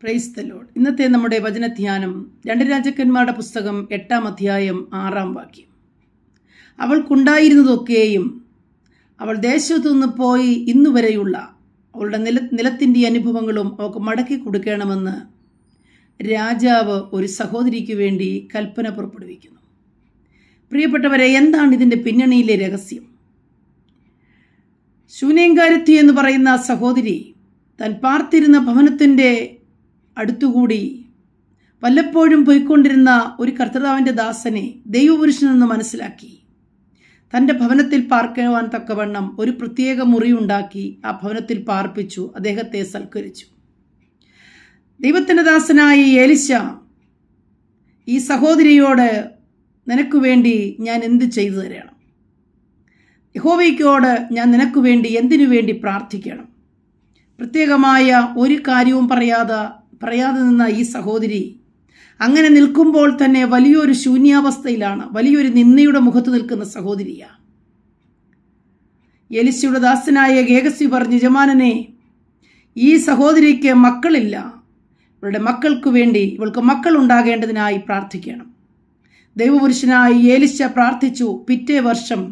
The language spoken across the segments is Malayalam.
Praise the Lord. ഇന്നത്തെ നമ്മുടെ വചനധ്യാനം 2 രാജാക്കന്മാരുടെ പുസ്തകം 8-ാം അധ്യായം 6-ാം വാക്യം. അവൾക്കുണ്ടായിരുന്നതൊക്കെയും അവൾ ദേശത്തു നിന്ന് പോയി ഇന്നുവരെയുള്ള അവളുടെ നിലത്തിൻ്റെ അനുഭവങ്ങളും അവൾക്ക് മടക്കി കൊടുക്കണമെന്ന് രാജാവ് ഒരു സഹോദരിക്ക് വേണ്ടി കൽപ്പന പുറപ്പെടുവിക്കുന്നു. പ്രിയപ്പെട്ടവരെ, എന്താണ് ഇതിൻ്റെ പിന്നണിയിലെ രഹസ്യം? ശൂനേംകാരത്തി എന്ന് പറയുന്ന സഹോദരി താൻ പാർത്തിരുന്ന ഭവനത്തിൻ്റെ അടുത്തുകൂടി വല്ലപ്പോഴും പോയിക്കൊണ്ടിരുന്ന ഒരു കർത്താവിൻ്റെ ദാസനെ ദൈവപുരുഷനെന്ന് മനസ്സിലാക്കി തൻ്റെ ഭവനത്തിൽ പാർക്കുവാൻ തക്കവണ്ണം ഒരു പ്രത്യേക മുറി ഉണ്ടാക്കി ആ ഭവനത്തിൽ പാർപ്പിച്ചു, അദ്ദേഹത്തെ സൽക്കരിച്ചു. ദൈവത്തിൻ്റെ ദാസനായ എലിശ ഈ സഹോദരിയോട്, നിനക്ക് വേണ്ടി ഞാൻ എന്ത് ചെയ്തു തരണം? യഹോവയ്ക്കോട് ഞാൻ നിനക്ക് വേണ്ടി എന്തിനു വേണ്ടി പ്രാർത്ഥിക്കണം? പ്രത്യേകമായ ഒരു കാര്യവും പറയാതെ നിന്ന ഈ സഹോദരി അങ്ങനെ നിൽക്കുമ്പോൾ തന്നെ വലിയൊരു ശൂന്യാവസ്ഥയിലാണ്, വലിയൊരു നിന്ദയുടെ മുഖത്ത് നിൽക്കുന്ന സഹോദരിയാണ്. എലിശയുടെ ദാസനായ ഗേഹസി പറഞ്ഞു, യജമാനനെ, ഈ സഹോദരിക്ക് മക്കളില്ല, ഇവളുടെ മക്കൾക്ക് വേണ്ടി ഇവൾക്ക് മക്കൾ ഉണ്ടാകേണ്ടതിനായി പ്രാർത്ഥിക്കണം. ദൈവപുരുഷനായി എലിശ പ്രാർത്ഥിച്ചു. പിറ്റേ വർഷം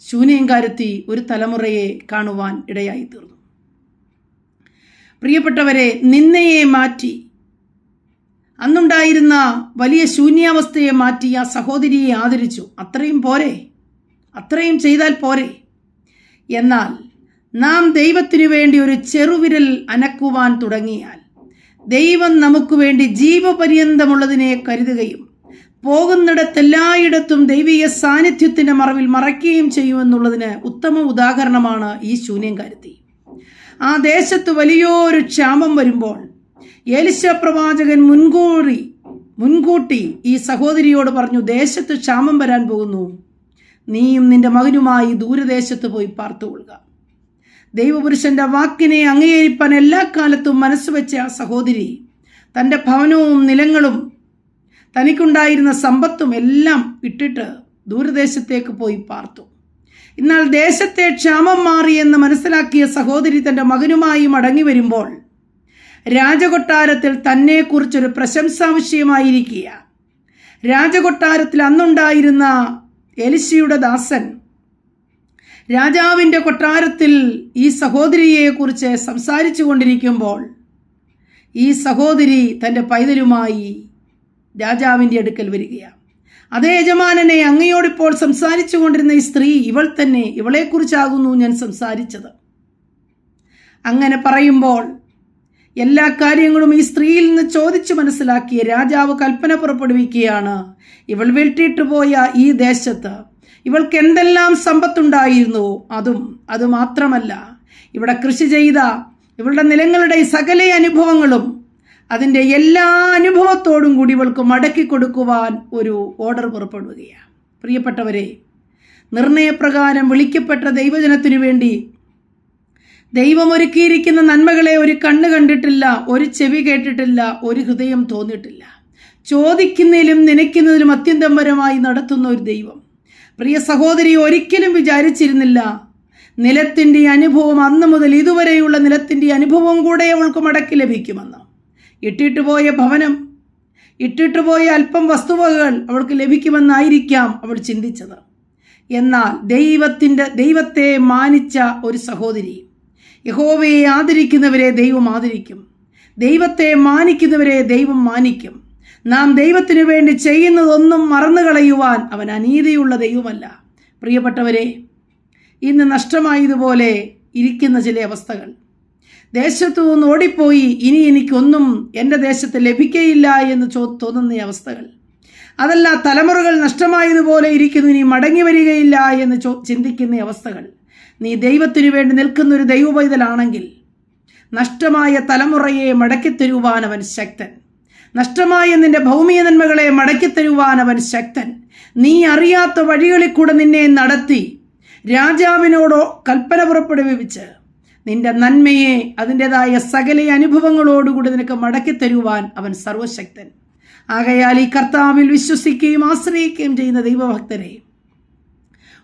ശൂനേംകാരത്തി ഒരു തലമുറയെ കാണുവാൻ ഇടയായി തീർന്നു. പ്രിയപ്പെട്ടവരെ, നിന്നയെ മാറ്റി, അന്നുണ്ടായിരുന്ന വലിയ ശൂന്യാവസ്ഥയെ മാറ്റി ആ സഹോദരിയെ ആദരിച്ചു. അത്രയും പോരെ? അത്രയും ചെയ്താൽ പോരെ? എന്നാൽ നാം ദൈവത്തിനു വേണ്ടി ഒരു ചെറുവിരൽ അനക്കുവാൻ തുടങ്ങിയാൽ ദൈവം നമുക്ക് വേണ്ടി ജീവപര്യന്തമുള്ളതിനെ കരുതുകയും പോകുന്നിടത്തെല്ലായിടത്തും ദൈവീയ സാന്നിധ്യത്തിൻ്റെ മറവിൽ മറയ്ക്കുകയും ചെയ്യുമെന്നുള്ളതിന് ഉത്തമ ഉദാഹരണമാണ് ഈ ശൂന്യംകാരത്തി. ആ ദേശത്ത് വലിയൊരു ക്ഷാമം വരുമ്പോൾ എലിശ പ്രവാചകൻ മുൻകൂട്ടി ഈ സഹോദരിയോട് പറഞ്ഞു, ദേശത്ത് ക്ഷാമം വരാൻ പോകുന്നു, നീയും നിന്റെ മകനുമായി ദൂരദേശത്ത് പോയി പാർത്തുകൊള്ളുക. ദൈവപുരുഷന്റെ വാക്കിനെ അംഗീകരിപ്പാൻ എല്ലാ കാലത്തും മനസ്സുവെച്ച ആ സഹോദരി തൻ്റെ ഭവനവും നിലങ്ങളും തനിക്കുണ്ടായിരുന്ന സമ്പത്തും എല്ലാം ഇട്ടിട്ട് ദൂരദേശത്തേക്ക് പോയി പാർത്തു. എന്നാൽ ദേശത്തെ ക്ഷാമം മാറിയെന്ന് മനസ്സിലാക്കിയ സഹോദരി തൻ്റെ മകനുമായി മടങ്ങി വരുമ്പോൾ രാജകൊട്ടാരത്തിൽ തന്നെക്കുറിച്ചൊരു പ്രശംസാ വിഷയമായിരിക്കുക. രാജകൊട്ടാരത്തിൽ അന്നുണ്ടായിരുന്ന എലിശയുടെ ദാസൻ രാജാവിൻ്റെ കൊട്ടാരത്തിൽ ഈ സഹോദരിയെക്കുറിച്ച് സംസാരിച്ചു കൊണ്ടിരിക്കുമ്പോൾ ഈ സഹോദരി തൻ്റെ പൈതലുമായി രാജാവിൻ്റെ അടുക്കൽ വരികയാണ്. അതേ യജമാനനെ, അങ്ങയോടിപ്പോൾ സംസാരിച്ചു കൊണ്ടിരുന്ന ഈ സ്ത്രീ ഇവൾ തന്നെ, ഇവളെക്കുറിച്ചാകുന്നു ഞാൻ സംസാരിച്ചത്. അങ്ങനെ പറയുമ്പോൾ എല്ലാ കാര്യങ്ങളും ഈ സ്ത്രീയിൽ നിന്ന് ചോദിച്ചു മനസ്സിലാക്കിയ രാജാവ് കൽപ്പന പുറപ്പെടുവിക്കുകയാണ്. ഇവൾ വെട്ടിയിട്ട് പോയ ഈ ദേശത്ത് ഇവൾക്ക് എന്തെല്ലാം സമ്പത്തുണ്ടായിരുന്നു, അതുമാത്രമല്ല, ഇവിടെ കൃഷി ചെയ്ത ഇവളുടെ നിലങ്ങളുടെ സകല അനുഭവങ്ങളും അതിൻ്റെ എല്ലാ അനുഭവത്തോടും കൂടി ഇവൾക്ക് മടക്കി കൊടുക്കുവാൻ ഒരു ഓർഡർ പുറപ്പെടുകയാണ്. പ്രിയപ്പെട്ടവരെ, നിർണയപ്രകാരം വിളിക്കപ്പെട്ട ദൈവജനത്തിനു വേണ്ടി ദൈവം ഒരുക്കിയിരിക്കുന്ന നന്മകളെ ഒരു കണ്ണ് കണ്ടിട്ടില്ല, ഒരു ചെവി കേട്ടിട്ടില്ല, ഒരു ഹൃദയം തോന്നിയിട്ടില്ല. ചോദിക്കുന്നതിലും നനയ്ക്കുന്നതിലും അത്യന്തപരമായി നടത്തുന്ന ഒരു ദൈവം. പ്രിയ സഹോദരി ഒരിക്കലും വിചാരിച്ചിരുന്നില്ല നിലത്തിൻ്റെ അനുഭവം, അന്ന് മുതൽ ഇതുവരെയുള്ള നിലത്തിൻ്റെ അനുഭവം കൂടെ അവൾക്ക് മടക്കി ലഭിക്കുമെന്ന്. ഇട്ടിട്ട് പോയ ഭവനം, ഇട്ടിട്ട് പോയ അല്പം വസ്തുവകകൾ അവൾക്ക് ലഭിക്കുമെന്നായിരിക്കാം അവൾ ചിന്തിച്ചത്. എന്നാൽ ദൈവത്തെ മാനിച്ച ഒരു സഹോദരി, യഹോവയെ ആദരിക്കുന്നവരെ ദൈവം ആദരിക്കും, ദൈവത്തെ മാനിക്കുന്നവരെ ദൈവം മാനിക്കും. നാം ദൈവത്തിനു വേണ്ടി ചെയ്യുന്നതൊന്നും മറന്നു കളയുവാൻ അവൻ അനീതിയുള്ള ദൈവമല്ല. പ്രിയപ്പെട്ടവരെ, ഇന്ന് നഷ്ടമായതുപോലെ ഇരിക്കുന്ന ചില അവസ്ഥകൾ, ദേശത്തു നിന്ന് ഓടിപ്പോയി ഇനി എനിക്കൊന്നും എൻ്റെ ദേശത്ത് ലഭിക്കയില്ല എന്ന് തോന്നുന്ന അവസ്ഥകൾ, അതല്ല തലമുറകൾ നഷ്ടമായതുപോലെ ഇരിക്കുന്നു, ഇനി മടങ്ങി വരികയില്ല എന്ന് ചിന്തിക്കുന്ന അവസ്ഥകൾ. നീ ദൈവത്തിനു വേണ്ടി നിൽക്കുന്ന ഒരു ദൈവപൈതലാണെങ്കിൽ നഷ്ടമായ തലമുറയെ മടക്കിത്തരുവാൻ അവൻ ശക്തൻ. നഷ്ടമായ നിന്റെ ഭൗമിക നന്മകളെ മടക്കിത്തരുവാൻ അവൻ ശക്തൻ. നീ അറിയാത്ത വഴികളിൽ കൂടെ നിന്നെ നടത്തി രാജാവിനോടോ കൽപ്പന പുറപ്പെടുവിച്ച് നിന്റെ നന്മയെ അതിൻ്റെതായ സകല അനുഭവങ്ങളോടുകൂടി നിനക്ക് മടക്കിത്തരുവാൻ അവൻ സർവശക്തൻ. ആകയാൽ ഈ കർത്താവിൽ വിശ്വസിക്കുകയും ആശ്രയിക്കുകയും ചെയ്യുന്ന ദൈവഭക്തരെ,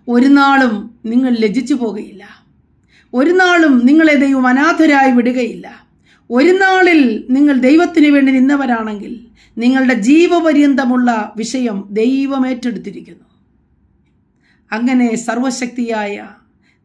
ഒരു നാളും നിങ്ങൾ ലജ്ജിച്ചു പോകുകയില്ല. ഒരു നാളും നിങ്ങളെ ദൈവം അനാഥരായി വിടുകയില്ല. ഒരു നാളിൽ നിങ്ങൾ ദൈവത്തിന് വേണ്ടി നിന്നവരാണെങ്കിൽ നിങ്ങളുടെ ജീവപര്യന്തമുള്ള വിഷയം ദൈവം ഏറ്റെടുത്തിരിക്കുന്നു. അങ്ങനെ സർവശക്തിയായ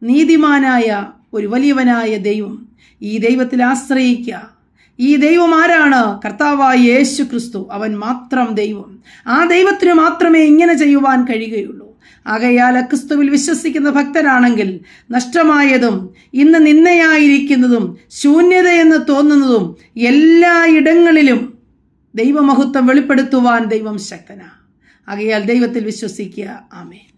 നീതിമാനായ ഒരു വലിയവനായ ദൈവം, ഈ ദൈവത്തിൽ ആശ്രയിക്കുക. ഈ ദൈവം ആരാണ്? കർത്താവായ യേശു ക്രിസ്തു. അവൻ മാത്രം ദൈവം. ആ ദൈവത്തിന് മാത്രമേ ഇങ്ങനെ ചെയ്യുവാൻ കഴിയുകയുള്ളൂ. ആകയാൽ ക്രിസ്തുവിൽ വിശ്വസിക്കുന്ന ഭക്തരാണെങ്കിൽ നഷ്ടമായതും ഇന്ന് നിന്നയായിരിക്കുന്നതും ശൂന്യതയെന്ന് തോന്നുന്നതും എല്ലായിടങ്ങളിലും ദൈവമഹത്വം വെളിപ്പെടുത്തുവാൻ ദൈവം ശക്തനാ. ആകയാൽ ദൈവത്തിൽ വിശ്വസിക്കുക. ആമേൻ.